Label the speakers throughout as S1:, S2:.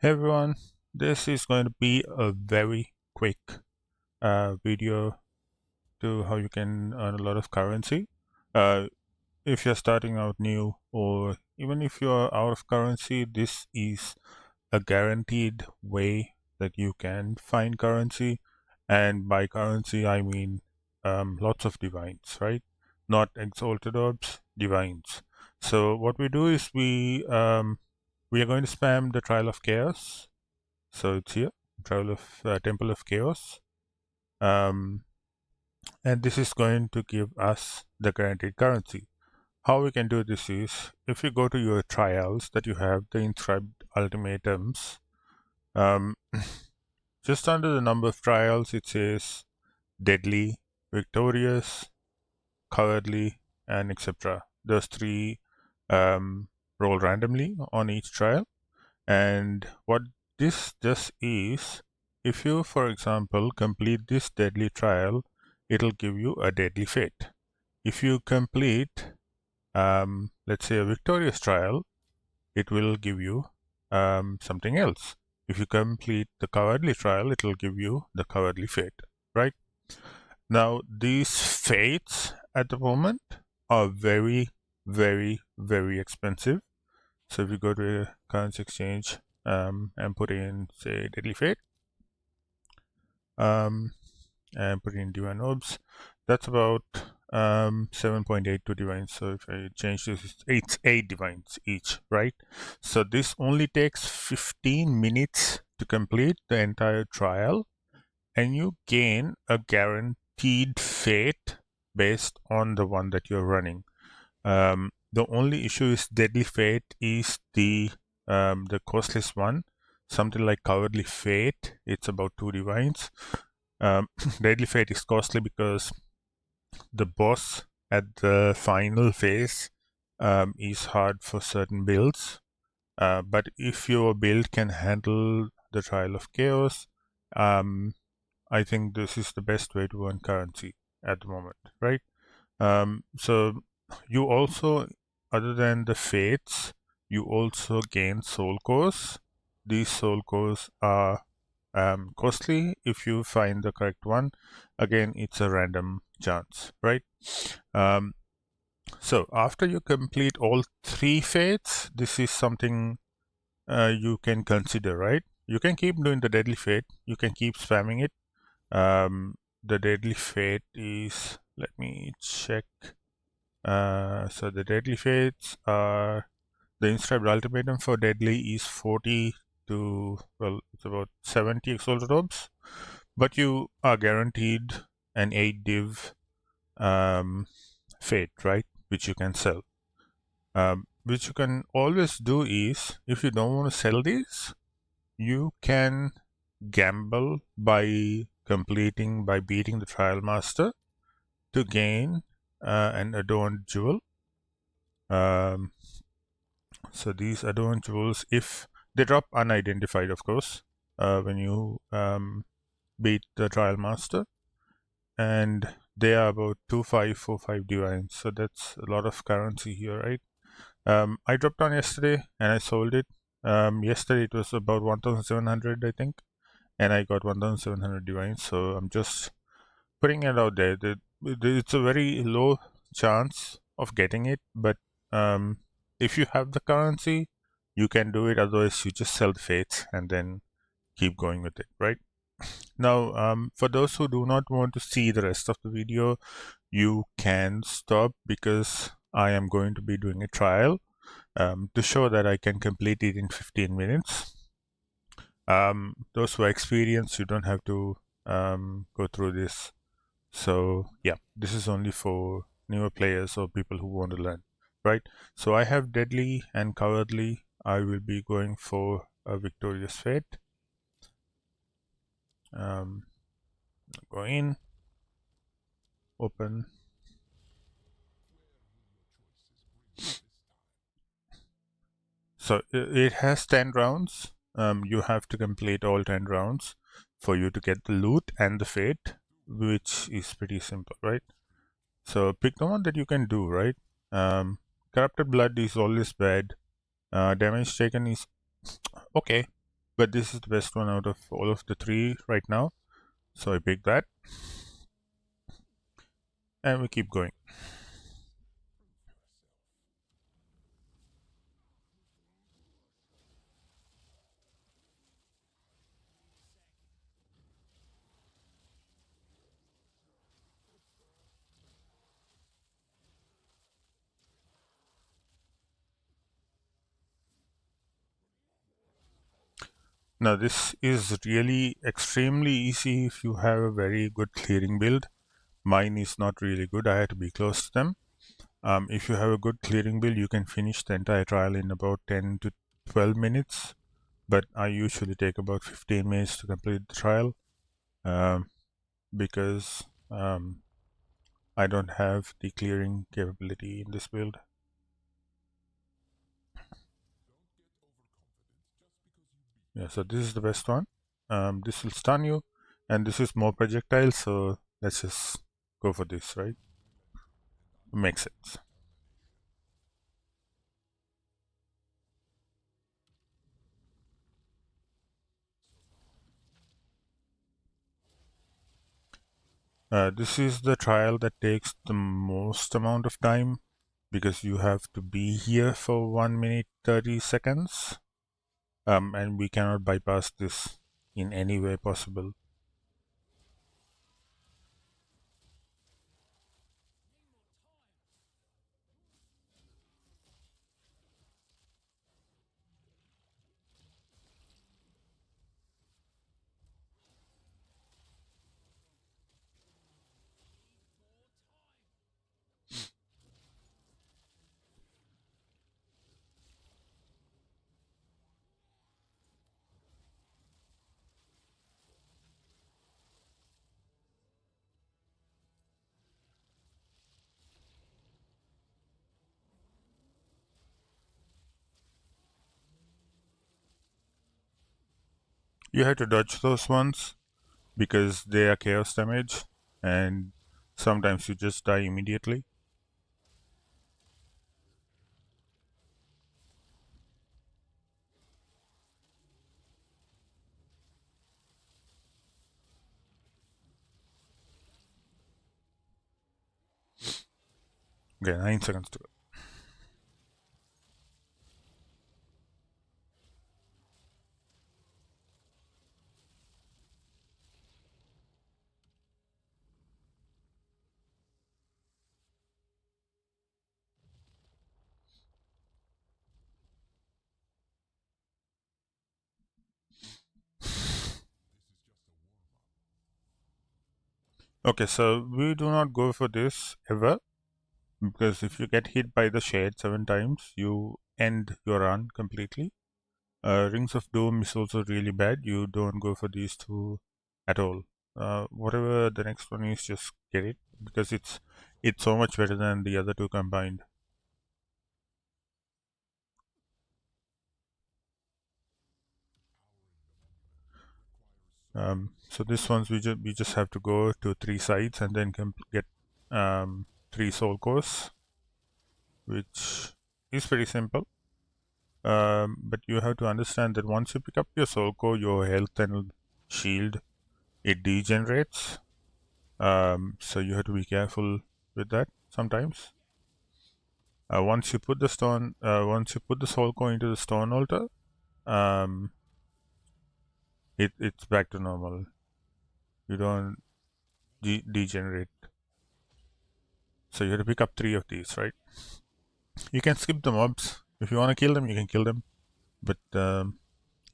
S1: Hey everyone, this is going to be a very quick video to how you can earn a lot of currency. If you're starting out new, or even if you're out of currency, this is a guaranteed way that you can find currency. And by currency, I mean lots of divines, right? Not exalted orbs, divines. So what we do is we are going to spam the Trial of Chaos. So it's here, Temple of Chaos. And this is going to give us the guaranteed currency. How we can do this is, if you go to your trials that you have, the inscribed ultimatums, um, just under the number of trials, it says deadly, victorious, cowardly, and etc. Those three roll randomly on each trial. And what this just is, if you, for example, complete this deadly trial, it'll give you a deadly fate. If you complete, let's say, a victorious trial, it will give you something else. If you complete the cowardly trial, it will give you the cowardly fate, right? Now, these fates at the moment are very, very, very expensive. So if you go to a currency exchange and put in, say, deadly fate, and put in divine orbs, that's about 7.82 divines. So if I change this, it's 8 divines each, right? So this only takes 15 minutes to complete the entire trial, and you gain a guaranteed fate based on the one that you're running. The only issue is deadly fate is the costless one, something like cowardly fate. It's about 2 divines. Deadly fate is costly because the boss at the final phase is hard for certain builds. But if your build can handle the Trial of Chaos, I think this is the best way to earn currency at the moment, right? So you also, other than the fates, you also gain soul cores. These soul cores are costly if you find the correct one. Again, it's a random chance, right? So after you complete all 3 fates, this is something you can consider, right? You can keep doing the deadly fate. You can keep spamming it. The deadly fate is, let me check. So the deadly fates are, the inscribed ultimatum for deadly is 40 to, well, it's about 70 exalted orbs, but you are guaranteed an 8 div fate, right, which you can sell. Which you can always do is, if you don't want to sell these, you can gamble by beating the trial master to gain an adorned jewel. So these adorned jewels, if they drop unidentified, of course, when you beat the trial master, and they are about 2545 divines. So that's a lot of currency here, right? I dropped on yesterday and I sold it. Yesterday it was about 1,700, I think, and I got 1,700 divines. So I'm just putting it out there. It's a very low chance of getting it, but if you have the currency, you can do it. Otherwise, you just sell the fates and then keep going with it, right? Now, for those who do not want to see the rest of the video, you can stop, because I am going to be doing a trial to show that I can complete it in 15 minutes. Those who are experienced, you don't have to go through this. So yeah, this is only for newer players or people who want to learn, right? So I have deadly and cowardly. I will be going for a victorious fate. Go in, open. So it has 10 rounds. You have to complete all 10 rounds for you to get the loot and the fate, which is pretty simple, right? So pick the one that you can do, right? Corrupted blood is always bad. Damage taken is okay, but this is the best one out of all of the three right now. So I picked that, and we keep going. Now this is really extremely easy if you have a very good clearing build. Mine is not really good. I had to be close to them. If you have a good clearing build, you can finish the entire trial in about 10 to 12 minutes. But I usually take about 15 minutes to complete the trial um, because I don't have the clearing capability in this build. Yeah, so this is the best one. This will stun you, and this is more projectiles, so let's just go for this, right? Makes sense. This is the trial that takes the most amount of time because you have to be here for 1 minute 30 seconds, and we cannot bypass this in any way possible. You have to dodge those ones because they are chaos damage, and sometimes you just die immediately. Okay, 9 seconds to go. Okay, so we do not go for this ever because if you get hit by the shade 7 times, you end your run completely. Rings of Doom is also really bad. You don't go for these two at all. Whatever the next one is, just get it because it's so much better than the other two combined. So this ones we just have to go to 3 sides and then get 3 soul cores, which is pretty simple. But you have to understand that once you pick up your soul core, your health and shield it degenerates. So you have to be careful with that sometimes. Once you put the soul core into the stone altar, um, it's back to normal. You don't degenerate. So you have to pick up 3 of these, right? You can skip the mobs if you want to kill them. You can kill them, but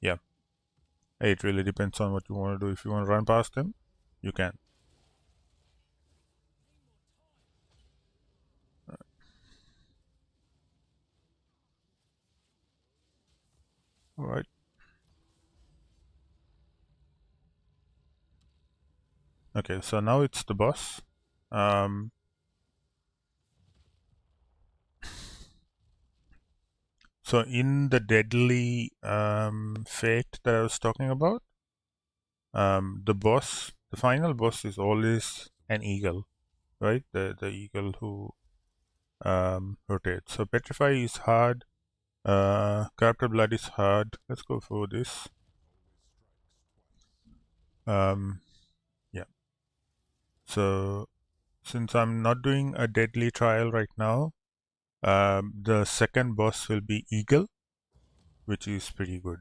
S1: yeah, it really depends on what you want to do. If you want to run past them, you can. All right. Okay, so now it's the boss. Um, so in the deadly fate that I was talking about, the final boss is always an eagle, right? The eagle who rotates. So petrify is hard. Character blood is hard. Let's go for this. Um, yeah. So since I'm not doing a deadly trial right now, the second boss will be Eagle, which is pretty good.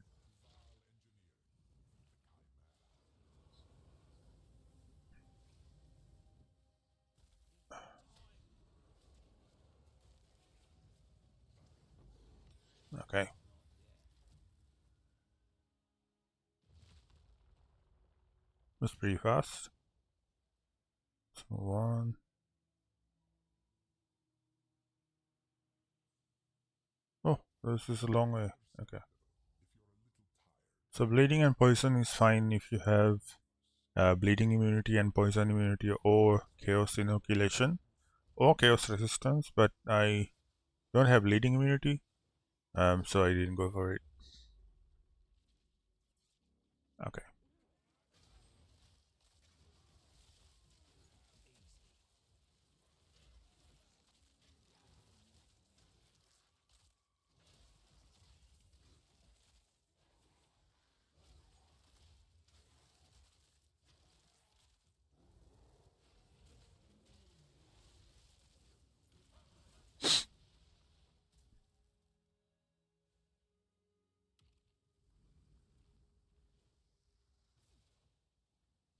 S1: Okay, that's pretty fast. So one. Oh, this is a long way. Okay. So bleeding and poison is fine if you have bleeding immunity and poison immunity or chaos inoculation or chaos resistance, but I don't have bleeding immunity, so I didn't go for it. Okay.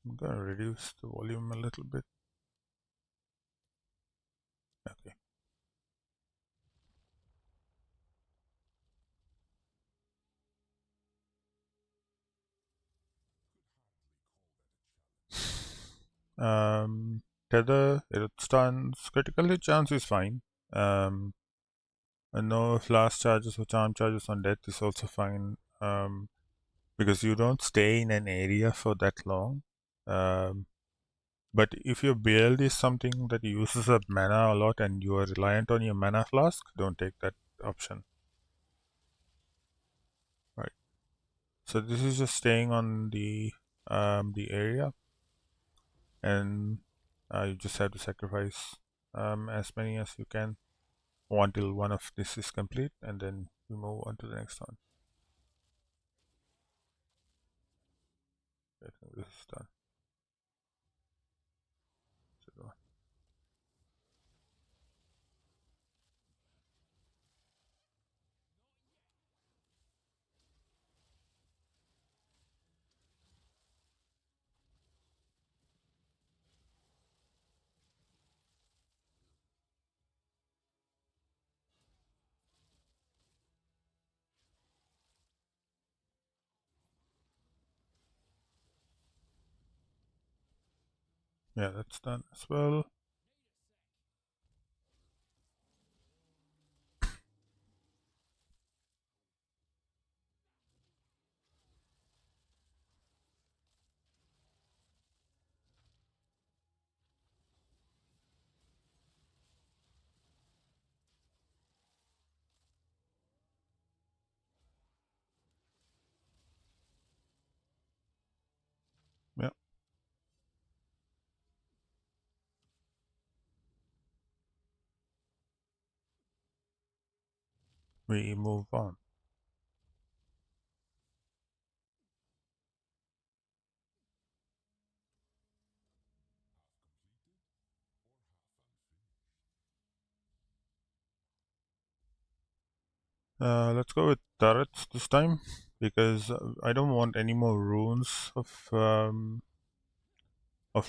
S1: I'm gonna reduce the volume a little bit. Okay. Tether, it stuns, critical hit chance is fine. And no flash charges or charm charges on death is also fine. Because you don't stay in an area for that long. But if your build is something that uses up mana a lot and you are reliant on your mana flask, don't take that option. Right. So this is just staying on the area, and you just have to sacrifice as many as you can until one of this is complete, and then you move on to the next one. I think this is done. So, yeah, that's done as well. Yeah, we move on. Let's go with turrets this time because I don't want any more runes of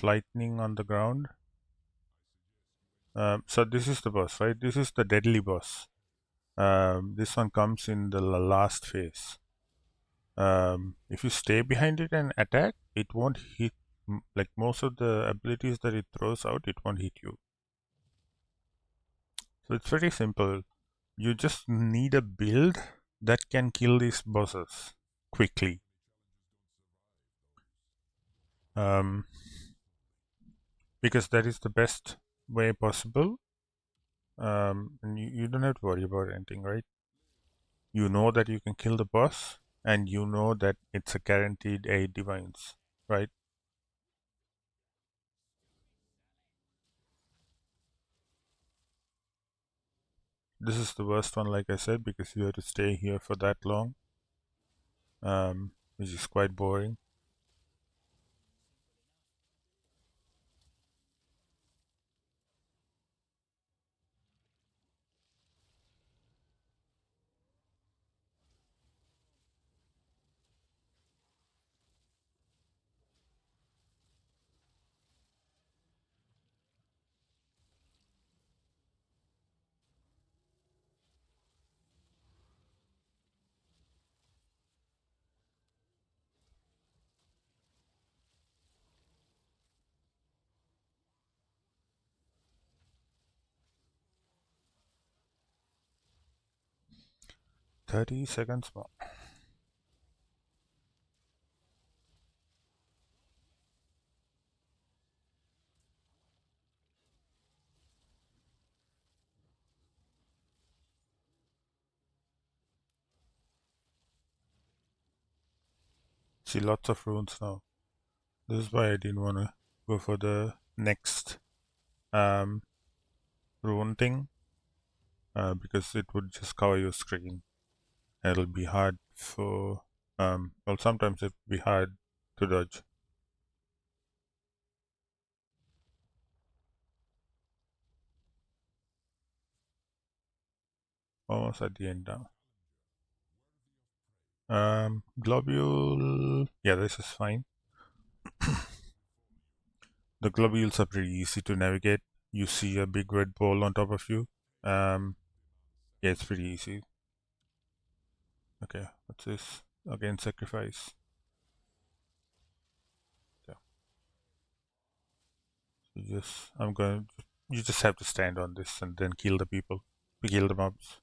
S1: lightning on the ground. So this is the boss, right? This is the deadly boss. This one comes in the last phase. If you stay behind it and attack, it won't hit. Like most of the abilities that it throws out, it won't hit you. So it's very simple. You just need a build that can kill these bosses quickly. Um, because that is the best way possible. And you don't have to worry about anything, right? You know that you can kill the boss, and you know that it's a guaranteed 8 divines, right? This is the worst one, like I said, because you have to stay here for that long, which is quite boring. 30 seconds more. See, lots of runes now. This is why I didn't want to go for the next rune thing, because it would just cover your screen. It'll be hard for, well, sometimes it'll be hard to dodge. Almost at the end now. Globule, yeah, this is fine. The globules are pretty easy to navigate. You see a big red ball on top of you. Yeah, it's pretty easy. Okay, what's this? Again, sacrifice. Okay. You just have to stand on this and then kill the people. Kill the mobs.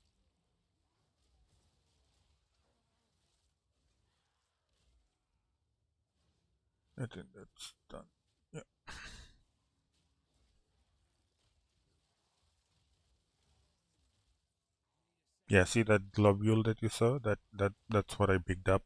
S1: I think that's done. Yeah. Yeah, see that globule that you saw? That's what I picked up.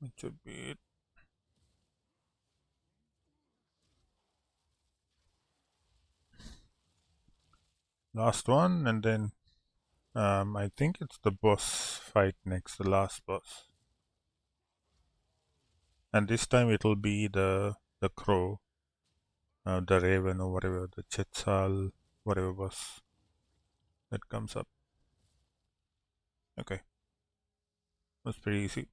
S1: It should be it. Last one, and then I think it's the boss fight next, the last boss. And this time it'll be the crow, the raven or whatever, the Chetzal, whatever boss that comes up. Okay, that's pretty easy.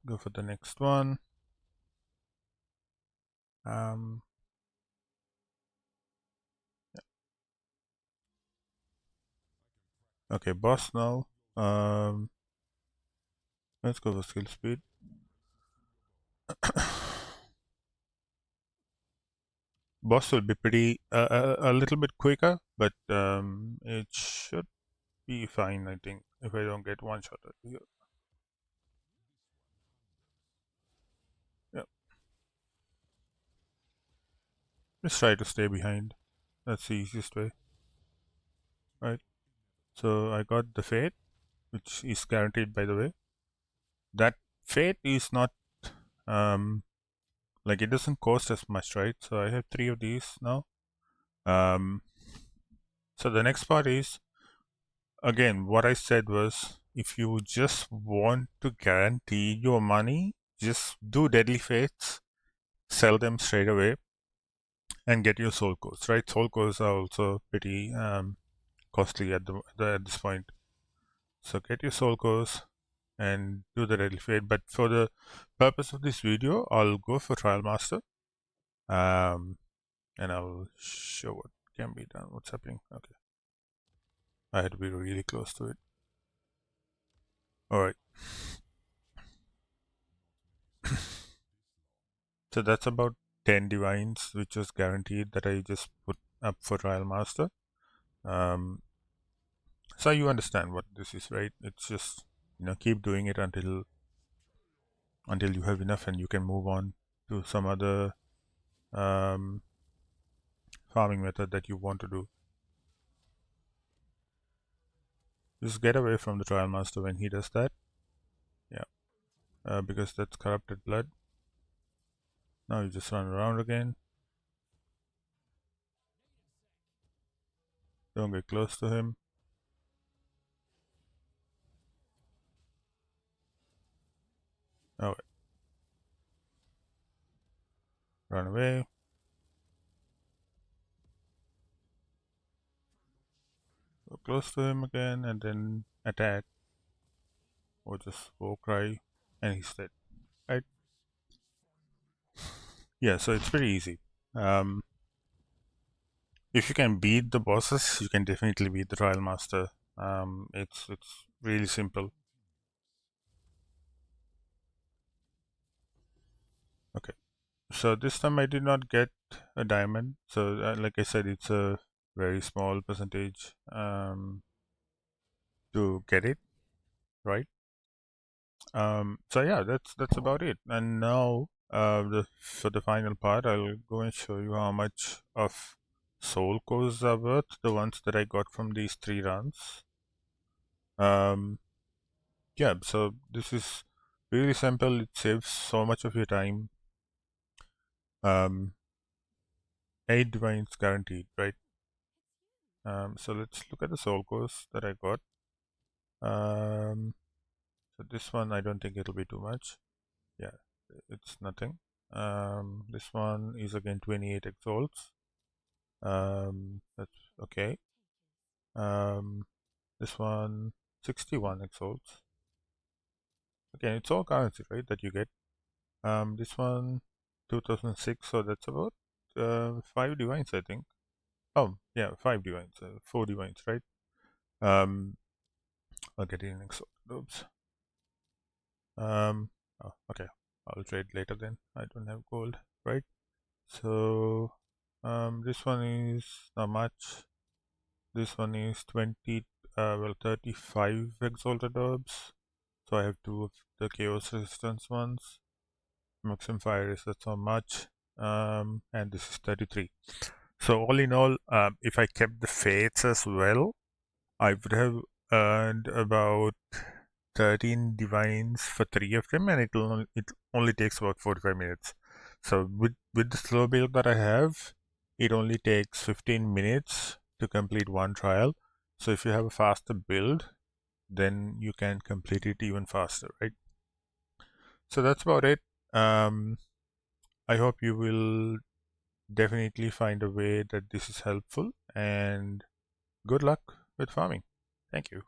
S1: Go for the next one. Um, okay, boss now. Let's go for skill speed. Boss will be pretty a little bit quicker, but it should be fine, I think, if I don't get one shot at here. Yeah, just try to stay behind. That's the easiest way, right? So I got the fate, which is guaranteed, by the way. That fate is not like it doesn't cost as much, right? So I have 3 of these now. So the next part is, again, what I said was, if you just want to guarantee your money, just do deadly fates, sell them straight away, and get your soul cores, right? Soul cores are also pretty costly at this point. So get your soul cores and do the deadly fate. But for the purpose of this video, I'll go for Trial Master, and I'll show what can be done. What's happening? Okay, I had to be really close to it. All right. So that's about 10 divines, which was guaranteed that I just put up for Trial Master. So you understand what this is, right? It's just, keep doing it until you have enough and you can move on to some other farming method that you want to do. Just get away from the Trial Master when he does that. Yeah, because that's corrupted blood. Now you just run around again. Don't get close to him. Oh, wait. Run away. Go close to him again and then attack. Or just war cry and he's dead. Right? Yeah, so it's pretty easy. Um, if you can beat the bosses, you can definitely beat the trial master. It's really simple. Okay, so this time I did not get a diamond. So like I said, it's a very small percentage to get it right. So yeah, that's about it. And now, for the final part, I'll go and show you how much of soul cores are worth, the ones that I got from these 3 runs. Um, yeah, so this is really simple. It saves so much of your time. 8 divines guaranteed, right? So let's look at the soul cores that I got. Um, so this one, I don't think it'll be too much. Yeah, it's nothing. This one is again 28 exalts. That's okay. Um, this one 61 exalts. Again, it's all currency, right, that you get. This one 2006, so that's about 5 divines, I think. Oh, yeah, 5 divines, 4 divines, right? Um, I'll get in exalt. Oops. Oh, okay. I'll trade later then. I don't have gold, right? So this one is not much. This one is 20, 35 exalted herbs. So I have 2 of the chaos resistance ones. Maximum fire is that's not much. And this is 33. So all in all, if I kept the fates as well, I would have earned about 13 divines for 3 of them, and it only takes about 45 minutes. So with the slow build that I have, it only takes 15 minutes to complete 1 trial. So if you have a faster build, then you can complete it even faster, right? So that's about it. Um, I hope you will definitely find a way that this is helpful, and good luck with farming. Thank you.